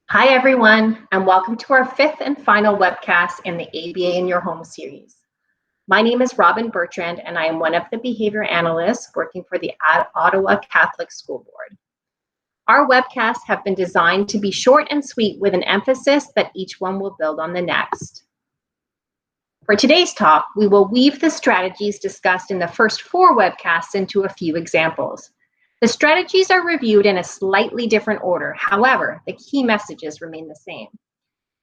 Hi, everyone, and welcome to our fifth and final webcast in the ABA in Your Home series. My name is Bertrand, and I am one of the behavior analysts working for the Ottawa Catholic School Board. Our webcasts have been designed to be short and sweet with an emphasis that each one will build on the next. For today's talk, we will weave the strategies discussed in the first four webcasts into a few examples. The strategies are reviewed in a slightly different order. However, the key messages remain the same.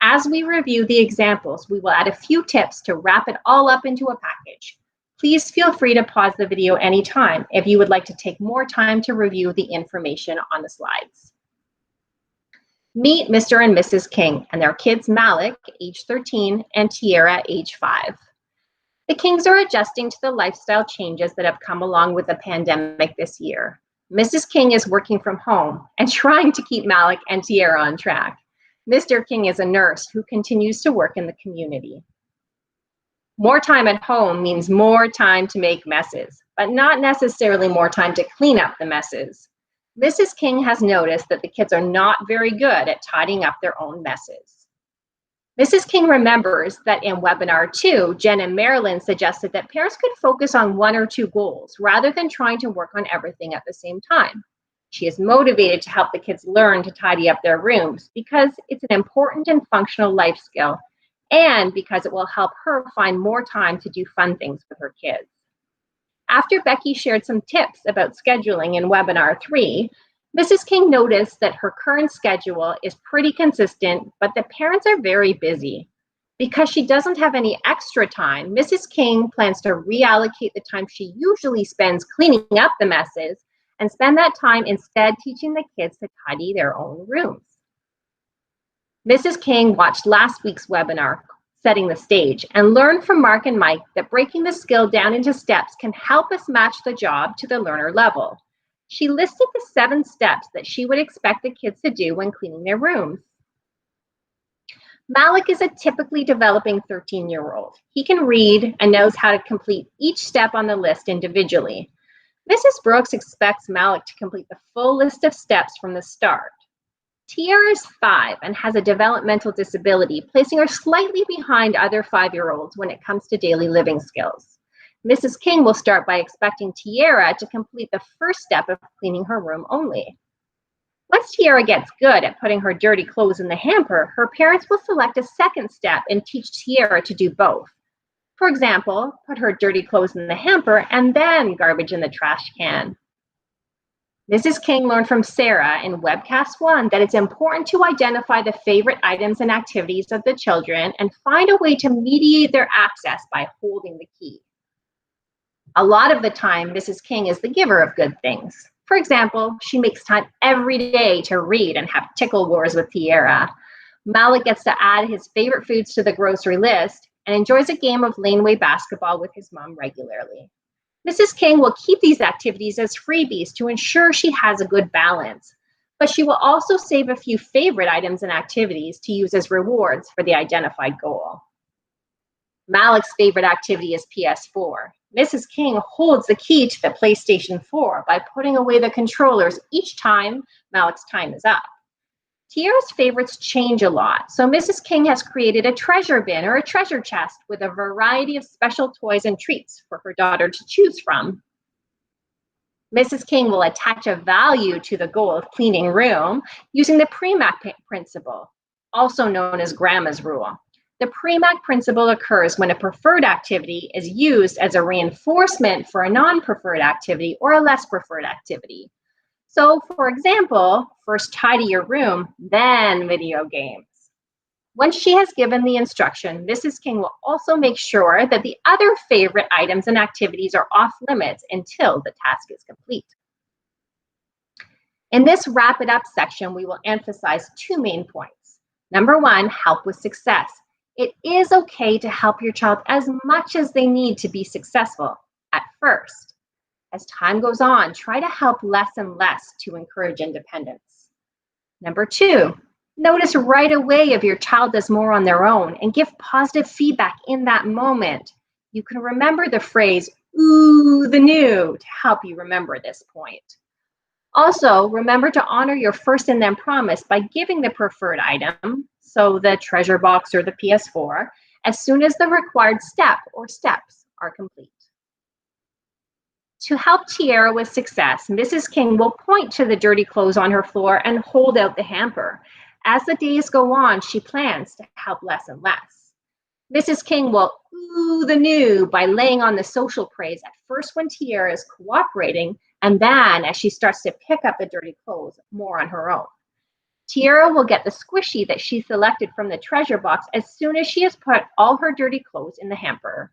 As we review the examples, we will add a few tips to wrap it all up into a package. Please feel free to pause the video anytime if you would like to take more time to review the information on the slides. Meet Mr. and Mrs. King and their kids Malik, age 13, and Tiera, age 5. The Kings are adjusting to the lifestyle changes that have come along with the pandemic this year. Mrs. King is working from home and trying to keep Malik and Tiera on track. Mr. King is a nurse who continues to work in the community. More time at home means more time to make messes, but not necessarily more time to clean up the messes. Mrs. King has noticed that the kids are not very good at tidying up their own messes. Mrs. King remembers that in webinar 2, Jen and Marilyn suggested that parents could focus on one or two goals rather than trying to work on everything at the same time. She is motivated to help the kids learn to tidy up their rooms because it's an important and functional life skill, and because it will help her find more time to do fun things with her kids. After Becky shared some tips about scheduling in webinar 3, Mrs. King noticed that her current schedule is pretty consistent, but the parents are very busy. Because she doesn't have any extra time, Mrs. King plans to reallocate the time she usually spends cleaning up the messes and spend that time instead teaching the kids to tidy their own rooms. Mrs. King watched last week's webinar, Setting the Stage, and learned from Mark and Mike that breaking the skill down into steps can help us match the job to the learner level. She listed the 7 steps that she would expect the kids to do when cleaning their rooms. Malik is a typically developing 13-year-old. He can read and knows how to complete each step on the list individually. Mrs. Brooks expects Malik to complete the full list of steps from the start. Tiera is 5 and has a developmental disability, placing her slightly behind other 5-year-olds when it comes to daily living skills. Mrs. King will start by expecting Tiera to complete the first step of cleaning her room only. Once Tiera gets good at putting her dirty clothes in the hamper, her parents will select a second step and teach Tiera to do both. For example, put her dirty clothes in the hamper and then garbage in the trash can. Mrs. King learned from Sarah in webcast 1 that it's important to identify the favorite items and activities of the children and find a way to mediate their access by holding the key. A lot of the time, Mrs. King is the giver of good things. For example, she makes time every day to read and have tickle wars with Tiera. Malik gets to add his favorite foods to the grocery list and enjoys a game of laneway basketball with his mom regularly. Mrs. King will keep these activities as freebies to ensure she has a good balance, but she will also save a few favorite items and activities to use as rewards for the identified goal. Malik's favorite activity is PS4. Mrs. King holds the key to the PlayStation 4 by putting away the controllers each time Malik's time is up. Tiera's favorites change a lot, so Mrs. King has created a treasure bin or a treasure chest with a variety of special toys and treats for her daughter to choose from. Mrs. King will attach a value to the goal of cleaning room using the PREMAC principle, also known as Grandma's rule. The PREMAC principle occurs when a preferred activity is used as a reinforcement for a non-preferred activity or a less preferred activity. So, for example, first tidy your room, then video games. Once she has given the instruction, Mrs. King will also make sure that the other favorite items and activities are off limits until the task is complete. In this wrap it up section, we will emphasize 2 main points. Number 1, help with success. It is okay to help your child as much as they need to be successful at first. As time goes on, try to help less and less to encourage independence. Number 2, notice right away if your child does more on their own and give positive feedback in that moment. You can remember the phrase, ooh, the new, to help you remember this point. Also, remember to honor your first and then promise by giving the preferred item, so the treasure box or the PS4, as soon as the required step or steps are complete. To help Tiera with success, Mrs. King will point to the dirty clothes on her floor and hold out the hamper. As the days go on, she plans to help less and less. Mrs. King will ooh the new by laying on the social praise at first when Tiera is cooperating, and then as she starts to pick up the dirty clothes more on her own. Tiera will get the squishy that she selected from the treasure box as soon as she has put all her dirty clothes in the hamper.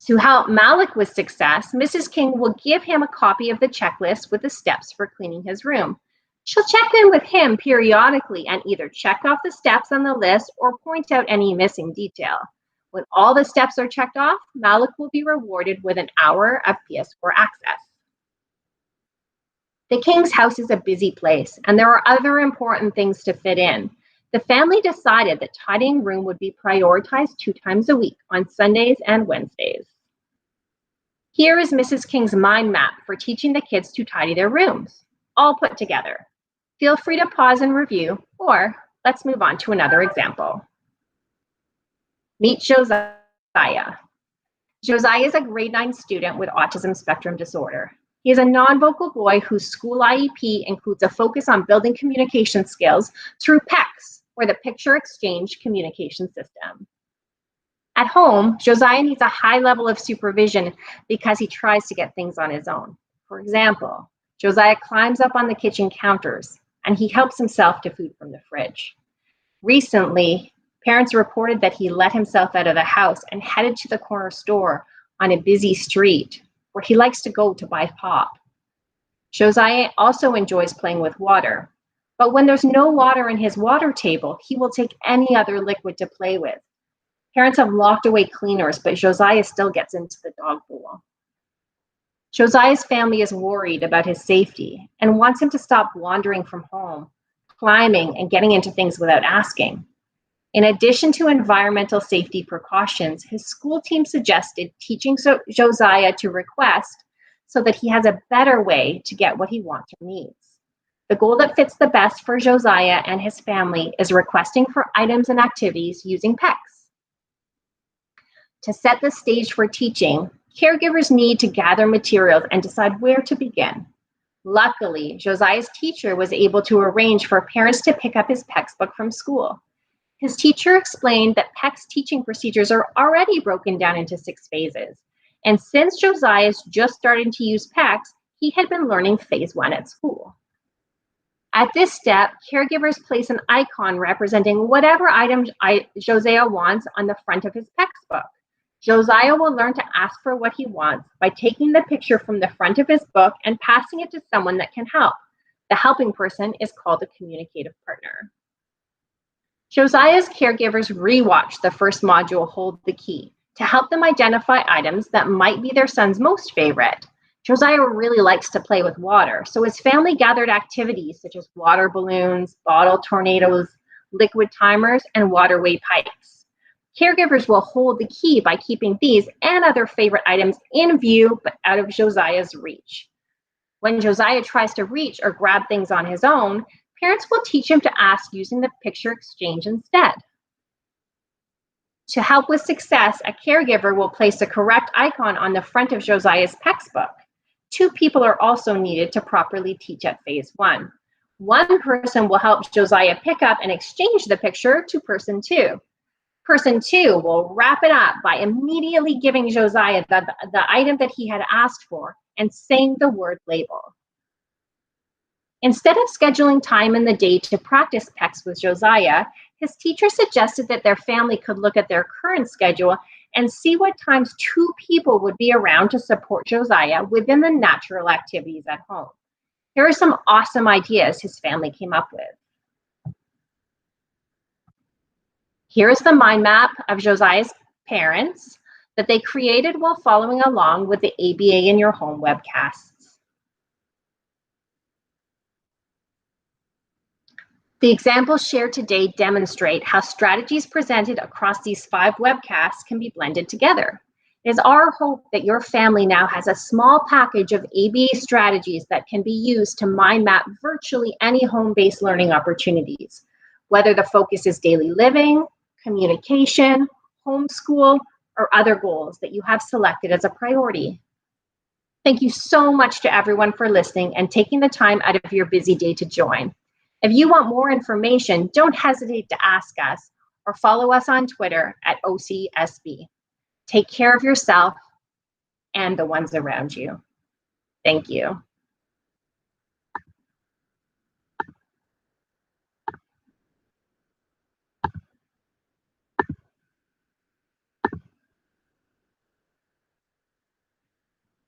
To help Malik with success, Mrs. King will give him a copy of the checklist with the steps for cleaning his room. She'll check in with him periodically and either check off the steps on the list or point out any missing detail. When all the steps are checked off, Malik will be rewarded with an hour of PS4 access. The King's house is a busy place, and there are other important things to fit in. The family decided that tidying room would be prioritized 2 times a week on Sundays and Wednesdays. Here is Mrs. King's mind map for teaching the kids to tidy their rooms, all put together. Feel free to pause and review, or let's move on to another example. Meet Josiah. Josiah is a grade 9 student with Autism Spectrum Disorder. He is a non-vocal boy whose school IEP includes a focus on building communication skills through PECS, or the Picture Exchange Communication System. At home, Josiah needs a high level of supervision because he tries to get things on his own. For example, Josiah climbs up on the kitchen counters and he helps himself to food from the fridge. Recently, parents reported that he let himself out of the house and headed to the corner store on a busy street where he likes to go to buy pop. Josiah also enjoys playing with water, but when there's no water in his water table, he will take any other liquid to play with. Parents have locked away cleaners, but Josiah still gets into the dog bowl. Josiah's family is worried about his safety and wants him to stop wandering from home, climbing, and getting into things without asking. In addition to environmental safety precautions, his school team suggested teaching Josiah to request so that he has a better way to get what he wants or needs. The goal that fits the best for Josiah and his family is requesting for items and activities using PECS. To set the stage for teaching, caregivers need to gather materials and decide where to begin. Luckily, Josiah's teacher was able to arrange for parents to pick up his PECS book from school. His teacher explained that PECS teaching procedures are already broken down into 6 phases. And since Josiah is just starting to use PECS, he had been learning phase 1 at school. At this step, caregivers place an icon representing whatever item Josiah wants on the front of his PECS book. Josiah will learn to ask for what he wants by taking the picture from the front of his book and passing it to someone that can help. The helping person is called a communicative partner. Josiah's caregivers rewatch the first module, Hold the Key, to help them identify items that might be their son's most favorite. Josiah really likes to play with water, so his family gathered activities such as water balloons, bottle tornadoes, liquid timers, and waterway pipes. Caregivers will hold the key by keeping these and other favorite items in view but out of Josiah's reach. When Josiah tries to reach or grab things on his own, parents will teach him to ask using the picture exchange instead. To help with success, a caregiver will place the correct icon on the front of Josiah's PECS book. 2 people are also needed to properly teach at phase 1. One person will help Josiah pick up and exchange the picture to person 2. Person 2 will wrap it up by immediately giving Josiah the item that he had asked for and saying the word label. Instead of scheduling time in the day to practice PECS with Josiah, his teacher suggested that their family could look at their current schedule and see what times 2 people would be around to support Josiah within the natural activities at home. Here are some awesome ideas his family came up with. Here is the mind map of Josiah's parents that they created while following along with the ABA in Your Home webcasts. The examples shared today demonstrate how strategies presented across these 5 webcasts can be blended together. It is our hope that your family now has a small package of ABA strategies that can be used to mind map virtually any home-based learning opportunities, whether the focus is daily living, communication, homeschool, or other goals that you have selected as a priority. Thank you so much to everyone for listening and taking the time out of your busy day to join. If you want more information, don't hesitate to ask us or follow us on Twitter at OCSB. Take care of yourself and the ones around you. Thank you.